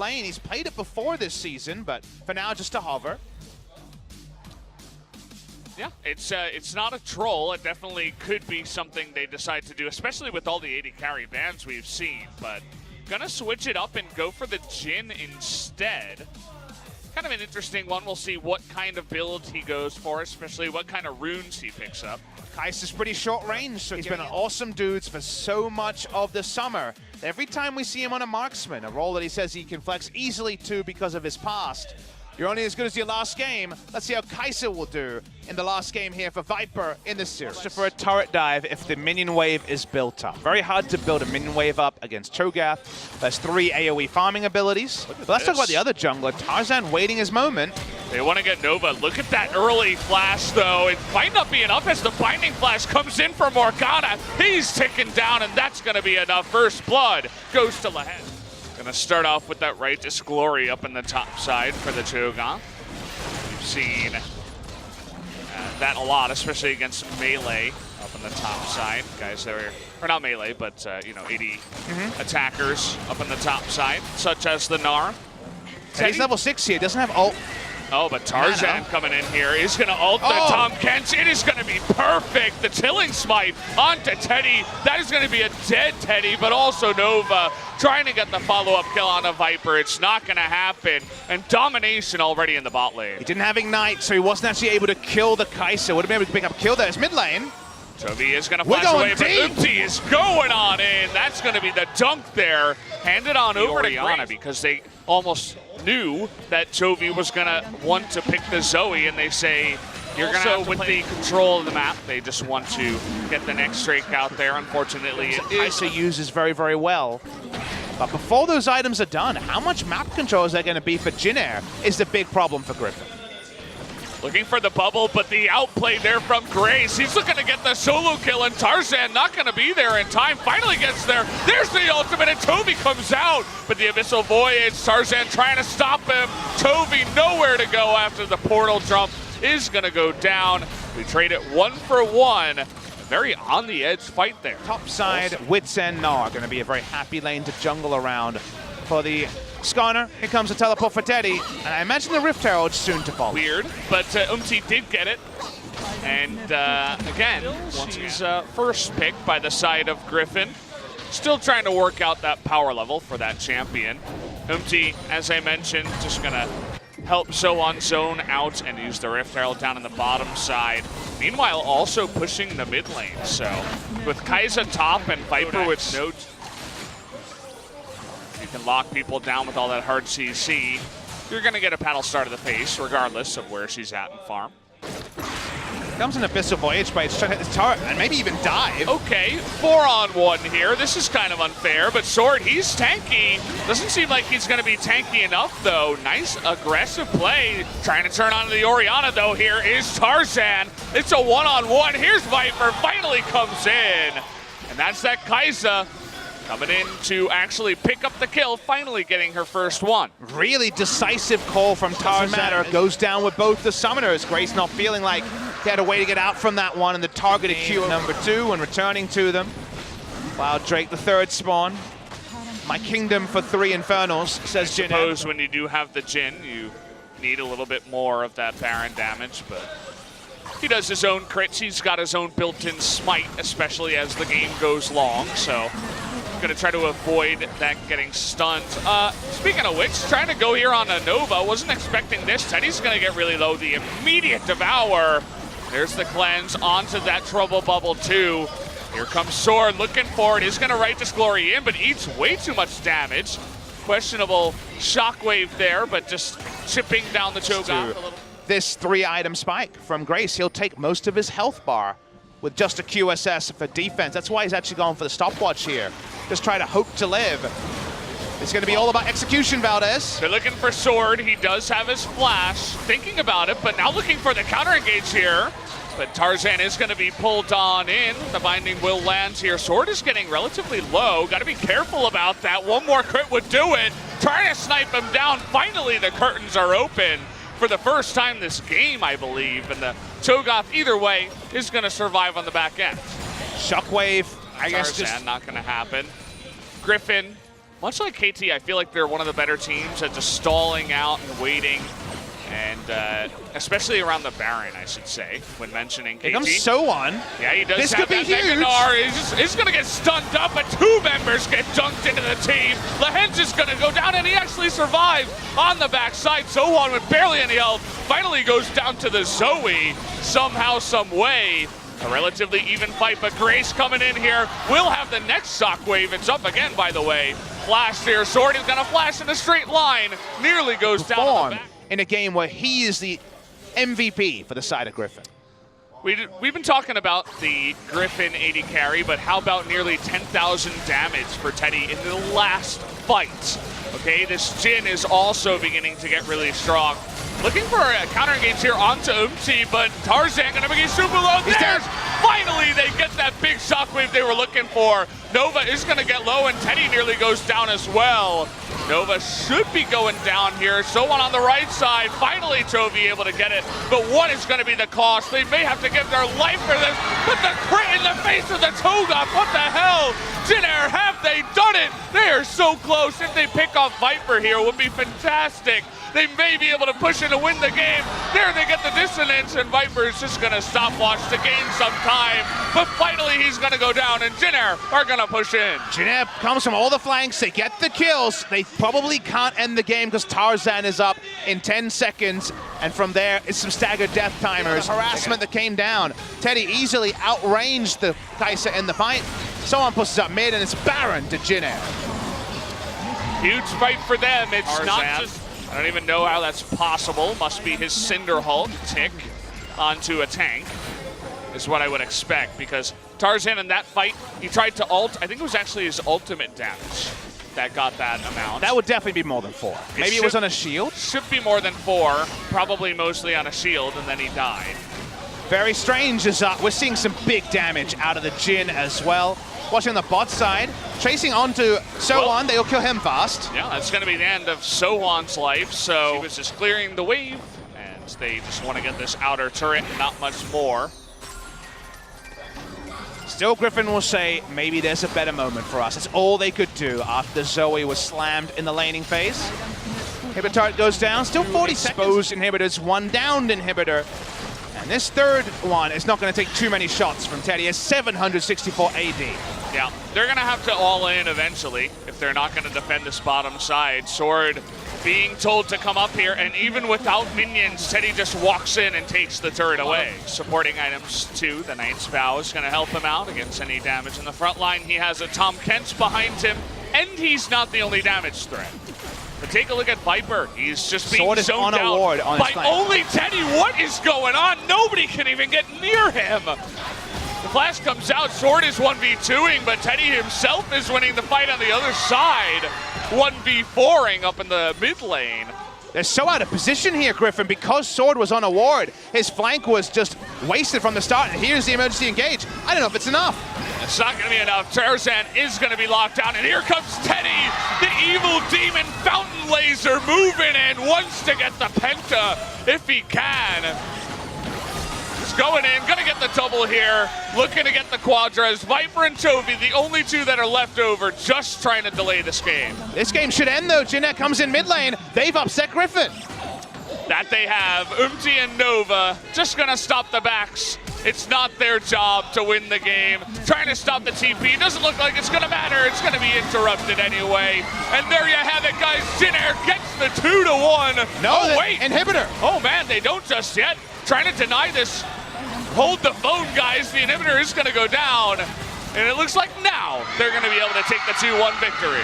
lane. He's played it before this season, but for now, just to hover. Yeah, it's not a troll. It definitely could be something they decide to do, especially with all the 80 carry bans we've seen. But gonna switch it up and go for the Jhin instead. Kind of an interesting one. We'll see what kind of build he goes for, especially what kind of runes he picks up. Kai'Sa's pretty short range, so he's been an awesome dude for so much of the summer. Every time we see him on a marksman, a role that he says he can flex easily to because of his past, you're only as good as your last game. Let's see how Kai'Sa will do in the last game here for Viper in this series. For a turret dive if the minion wave is built up. Very hard to build a minion wave up against Cho'Gath. There's 3 AoE farming abilities. But let's talk about the other jungler. Tarzan waiting his moment. They want to get Nova. Look at that early flash, though. It might not be enough as the Binding Flash comes in for Morgana. He's ticking down, and that's going to be enough. First blood goes to Lahed. Gonna start off with that Righteous Glory up in the top side for the Cho'Gath. We've seen that a lot, especially against melee up in the top side. Guys that are not melee, but you know, 80 attackers up in the top side, such as the Gnar. Teddy's level 6 here, doesn't have ult. Oh, but Tarzan coming in here is going to ult the Tom Kent. It is going to be perfect. The Tilling Smite onto Teddy. That is going to be a dead Teddy, but also Nova trying to get the follow-up kill on a Viper. It's not going to happen. And domination already in the bot lane. He didn't have Ignite, so he wasn't actually able to kill the Kai'Sa. Would have been able to pick up a kill there. It's mid lane. Toby is going to flash away, but Umti is going on in. That's going to be the dunk there. Handed on over to Oriana because they almost knew that Chovy was going to want to pick the Zoe, and they say, you're going to have to with the control of the map, they just want to get the next Drake out there. Unfortunately, it Kai'Sa uses very, very well. But before those items are done, how much map control is there going to be for Jhin Air is the big problem for Griffin. Looking for the bubble, but the outplay there from Grace. He's looking to get the solo kill, and Tarzan not going to be there in time. Finally gets there. There's the ultimate, and Toby comes out. But the Abyssal Voyage, Tarzan trying to stop him. Toby nowhere to go after the portal jump is going to go down. We trade it 1 for 1. A very on-the-edge fight there. Top side, Wits and Gnar going to be a very happy lane to jungle around for the Skarner. Here comes a teleport for Teddy, and I imagine the Rift Herald soon to follow. Weird, but Umti did get it. And again, once he's first pick by the side of Griffin, still trying to work out that power level for that champion. Umti, as I mentioned, just gonna help Zoan zone out and use the Rift Herald down on the bottom side. Meanwhile, also pushing the mid lane. So with Kai'Sa top and Viper with no, you can lock people down with all that hard CC. You're going to get a paddle start of the face, regardless of where she's at in farm. Comes an Abyssal Voyage, but it's trying to hit this turret and maybe even dive. Okay, 4-on-1 here. This is kind of unfair, but Sword, he's tanky. Doesn't seem like he's going to be tanky enough, though. Nice aggressive play. Trying to turn on the Oriana, though. Here is Tarzan. It's a 1-on-1. Here's Viper. Finally comes in. And that's that Kai'Sa coming in to actually pick up the kill, finally getting her first one. Really decisive call from Tarzan. Goes down with both the summoners. Grace not feeling like he had a way to get out from that one, and the targeted Q number 2 and returning to them. Wow, Drake the third spawn. My kingdom for 3 Infernals, says Jhin. I suppose when you do have the Jhin, you need a little bit more of that Baron damage, but he does his own crits. He's got his own built-in smite, especially as the game goes long, so gonna try to avoid that getting stunned. Speaking of which, trying to go here on a Nova. Wasn't expecting this. Teddy's gonna get really low. The immediate devour. There's the cleanse onto that trouble bubble too. Here comes Sword looking for it. He's gonna Righteous Glory in, but eats way too much damage. Questionable shockwave there, but just chipping down the Cho'Gath a little. This 3-item spike from Grace, he'll take most of his health bar with just a QSS for defense. That's why he's actually going for the stopwatch here. Just try to hope to live. It's going to be all about execution, Valdez. They're looking for Sword. He does have his flash. Thinking about it, but now looking for the counter engage here. But Tarzan is going to be pulled on in. The binding will land here. Sword is getting relatively low. Got to be careful about that. One more crit would do it. Trying to snipe him down. Finally, the curtains are open for the first time this game, I believe. And the Cho'Gath, either way, is going to survive on the back end. Shockwave, I guess just not going to happen. Griffin much like KT, I feel like they're one of the better teams at just stalling out and waiting. And especially around the Baron, I should say, when mentioning KT. Here comes So-Won. Yeah, he does this have could be that huge. Meganar. He's going to get stunned up, but 2 members get dunked into the team. Lehenge is going to go down, and he actually survives on the backside. So-Won with barely any health finally goes down to the Zoe somehow, some way. A relatively even fight, but Grace coming in here will have the next shockwave. It's up again, by the way. Flash here. Sword is going to flash in a straight line. Nearly goes down on the back. In a game where he is the MVP for the side of Griffin. We've been talking about the Griffin 80 carry, but how about nearly 10,000 damage for Teddy in the last fight? Okay, this Jhin is also beginning to get really strong. Looking for a counter engage here onto Umti, but Tarzan gonna be super low. There's finally they get that big shockwave they were looking for. Nova is gonna get low, and Teddy nearly goes down as well. Nova should be going down here. So-Won on the right side. Finally, Toby able to get it. But what is going to be the cost? They may have to give their life for this. But the crit in the face of the Toga. What the hell? Jhin Air, have they done it? They are so close. If they pick off Viper here, it would be fantastic. They may be able to push in to win the game. There they get the dissonance, and Viper is just going to stopwatch the game sometime. But finally, he's going to go down, and Jhin Air are going to push in. Jhin Air comes from all the flanks. They get the kills. They probably can't end the game because Tarzan is up in 10 seconds. And from there, it's some staggered death timers. Harassment that came down. Teddy easily outranged the Kai'Sa in the fight. So-Won pushes up mid, and it's Baron to Jhin Air. Huge fight for them. It's Tarzan. not just... I don't even know how that's possible. Must be his Cinder Hulk tick onto a tank is what I would expect, because Tarzan in that fight, he tried to ult. I think it was actually his ultimate damage that got that amount. That would definitely be more than 4. Maybe it was on a shield? Should be more than 4, probably mostly on a shield, and then he died. Very strange as we're seeing some big damage out of the Jhin as well. Watching the bot side, chasing onto So-Won, they'll kill him fast. Yeah, that's going to be the end of So-Won's life, so he was just clearing the wave, and they just want to get this outer turret, not much more. Still, Griffin will say, maybe there's a better moment for us. It's all they could do after Zoe was slammed in the laning phase. Inhibitor turret goes down, still 40 exposed inhibitors, 1 downed inhibitor. And this third one is not going to take too many shots from Teddy. It's 764 AD. Yeah, they're going to have to all in eventually if they're not going to defend this bottom side. Sword being told to come up here, and even without minions, Teddy just walks in and takes the turret away. Supporting items too, the Knight's Vow is going to help him out against any damage in the front line. He has a Tom Kent's behind him, and he's not the only damage threat. But take a look at Viper. He's just being zoned down by only Teddy. What is going on? Nobody can even get near him. The flash comes out. Sword is 1v2ing, but Teddy himself is winning the fight on the other side. 1v4ing up in the mid lane. They're so out of position here, Griffin, because Sword was on a ward. His flank was just wasted from the start, and here's the emergency engage. I don't know if it's enough. It's not going to be enough. Tarzan is going to be locked down, and here comes Teddy, the evil demon fountain laser, moving in, wants to get the penta if he can. He's going in, going to get the double here, looking to get the quadras. Viper and Toby, the only 2 that are left over, just trying to delay this game. This game should end, though. Jhin Air comes in mid lane. They've upset Griffin. That they have. Umti and Nova just going to stop the backs. It's not their job to win the game. Trying to stop the TP. Doesn't look like it's going to matter. It's going to be interrupted anyway. And there you have it, guys. Jhin Air gets the 2-1. No, wait. Inhibitor. Oh, man, they don't just yet. Trying to deny this. Hold the phone, guys. The inhibitor is going to go down. And it looks like now they're going to be able to take the 2-1 victory.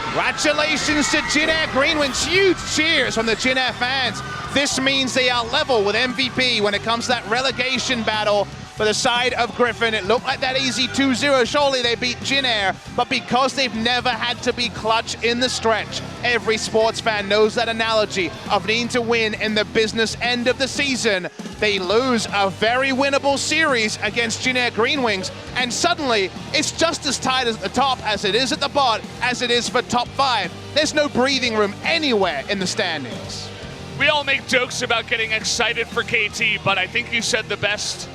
Congratulations to Jhin Air Greenwings. Huge cheers from the Jhin Air fans. This means they are level with MVP when it comes to that relegation battle for the side of Griffin. It looked like that easy 2-0. Surely they beat Jhin Air, but because they've never had to be clutch in the stretch, every sports fan knows that analogy of needing to win in the business end of the season. They lose a very winnable series against Jhin Air Greenwings, and suddenly it's just as tight at the top as it is at the bottom, as it is for top 5. There's no breathing room anywhere in the standings. We all make jokes about getting excited for KT, but I think you said the best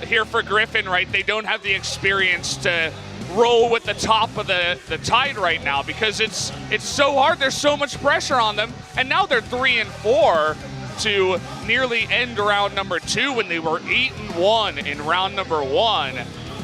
here for Griffin, right? They don't have the experience to roll with the top of the tide right now because it's so hard. There's so much pressure on them, and now they're 3-4 to nearly end round number 2 when they were 8-1 in round number 1.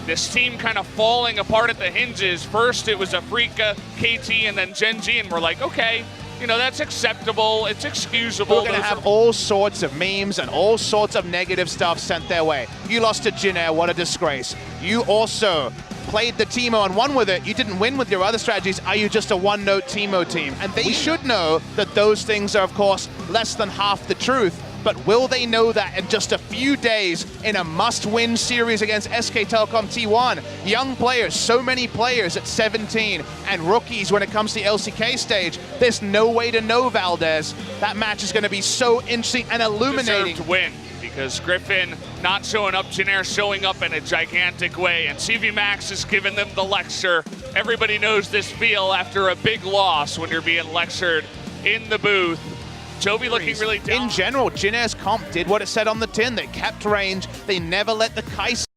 This team kind of falling apart at the hinges. First it was Afrika, KT, and then Genji, and we're like, okay, you know, that's acceptable, it's excusable. We're going to have all sorts of memes and all sorts of negative stuff sent their way. You lost to Jin, what a disgrace. You also played the Teemo and won with it. You didn't win with your other strategies. Are you just a one-note Teemo team? And they should know that those things are, of course, less than half the truth. But will they know that in just a few days in a must-win series against SK Telecom T1? Young players, so many players at 17, and rookies when it comes to the LCK stage. There's no way to know, Valdez. That match is going to be so interesting and illuminating. Deserved win, because Griffin not showing up, Jin showing up in a gigantic way, and CV Max is giving them the lecture. Everybody knows this feel after a big loss when you're being lectured in the booth. Jovi looking really down. In general, Jin comp did what it said on the tin. They kept range. They never let the Kai'Sa